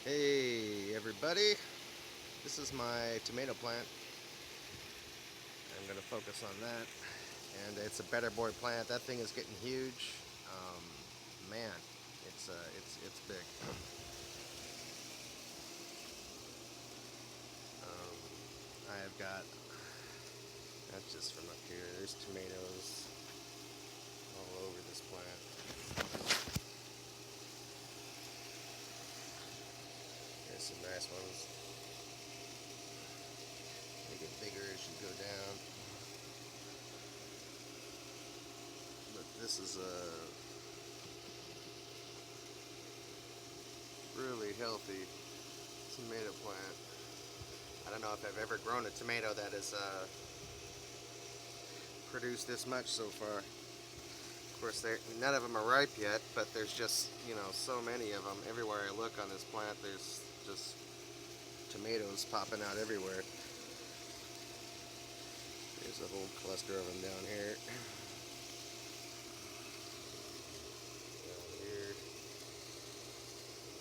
Hey everybody, this is my tomato plant. I'm going to focus on that. And it's a better boy plant. That thing is getting huge. Um, Man, it's big. I've got, that's just from up here. There's tomatoes all over this plant. There's some nice ones. They get bigger as you go down. But this is a really healthy tomato plant. I don't know if I've ever grown a tomato that has produced this much so far. Of course, none of them are ripe yet, but there's just, so many of them. Everywhere I look on this plant, there's just tomatoes popping out everywhere. There's a whole cluster of them down here. Down here,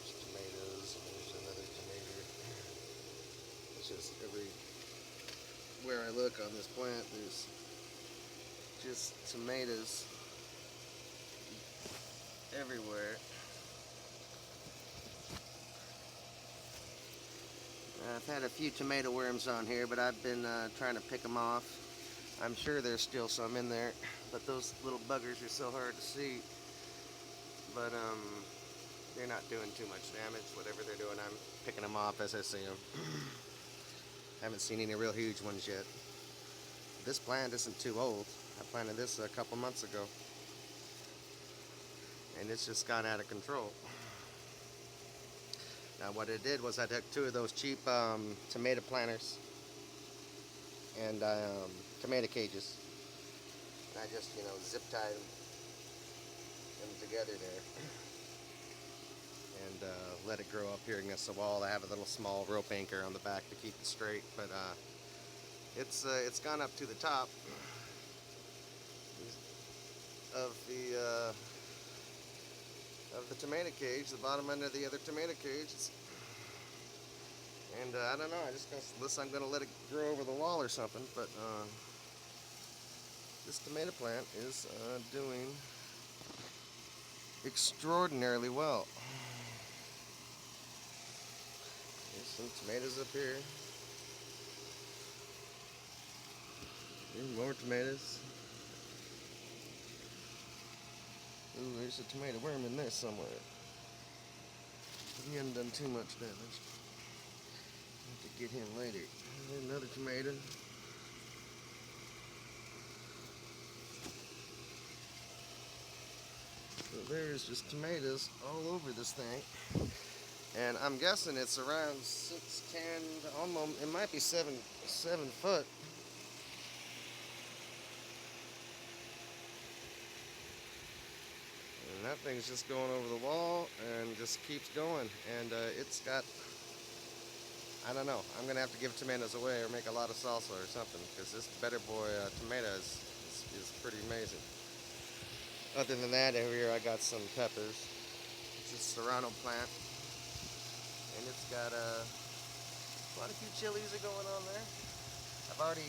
there's tomatoes, and there's another tomato. It's just everywhere I look on this plant, there's just tomatoes everywhere. I've had a few tomato worms on here, but I've been trying to pick them off. I'm sure there's still some in there, but those little buggers are so hard to see. But they're not doing too much damage. Whatever they're doing, I'm picking them off as I see them. Haven't seen any real huge ones yet. This plant isn't too old. I planted this a couple months ago, and it's just gone out of control. Now what I did was I took two of those cheap tomato planters and tomato cages, and I just zip tied them together there and let it grow up here against the wall. I have a little small rope anchor on the back to keep it straight, but it's gone up to the top of the tomato cage, the bottom end of the other tomato cage. And I don't know, unless I'm going to let it grow over the wall or something, but this tomato plant is doing extraordinarily well. There's some tomatoes up here. There's more tomatoes. Ooh, there's a tomato worm in there somewhere. He hasn't done too much damage. Have to get him later. There's another tomato. So there's just tomatoes all over this thing. And I'm guessing it's around 6'10", almost, it might be 7 foot. And that thing's just going over the wall and just keeps going. And it's got, I don't know, I'm going to have to give tomatoes away or make a lot of salsa or something, because this Better Boy tomato is pretty amazing. Other than that, over here I got some peppers. It's a Serrano plant. And it's got quite a few chilies are going on there. I've already,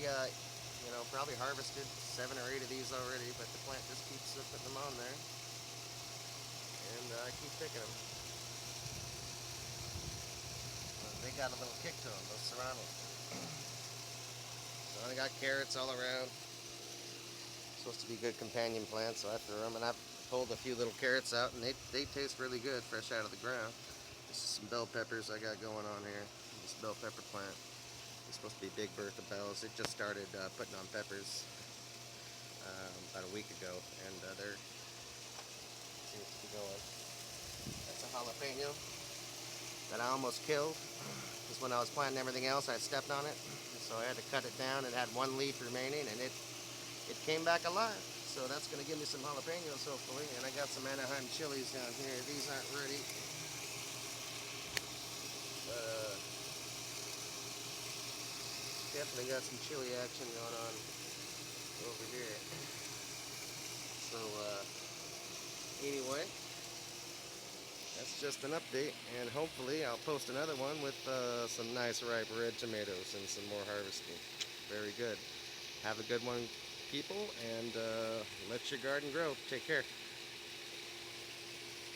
probably harvested 7 or 8 of these already, but the plant just keeps putting them on there. And I keep picking them. They got a little kick to them, those Serranos. So I got carrots all around. Supposed to be good companion plants, so I threw them, and I've pulled a few little carrots out, and they taste really good fresh out of the ground. This is some bell peppers I got going on here. This bell pepper plant. It's supposed to be Big Bertha bells. It just started putting on peppers about a week ago, and they're seems to be going. That's a jalapeno that I almost killed, because when I was planting everything else, I stepped on it, so I had to cut it down. It had 1 leaf remaining, and it came back alive. So that's going to give me some jalapenos, hopefully. And I got some Anahaim chilies down here. These aren't ready. Definitely got some chili action going on over here. So anyway, that's just an update, and hopefully I'll post another one with some nice ripe red tomatoes and some more harvesting. Very good. Have a good one, people, and let your garden grow. Take care.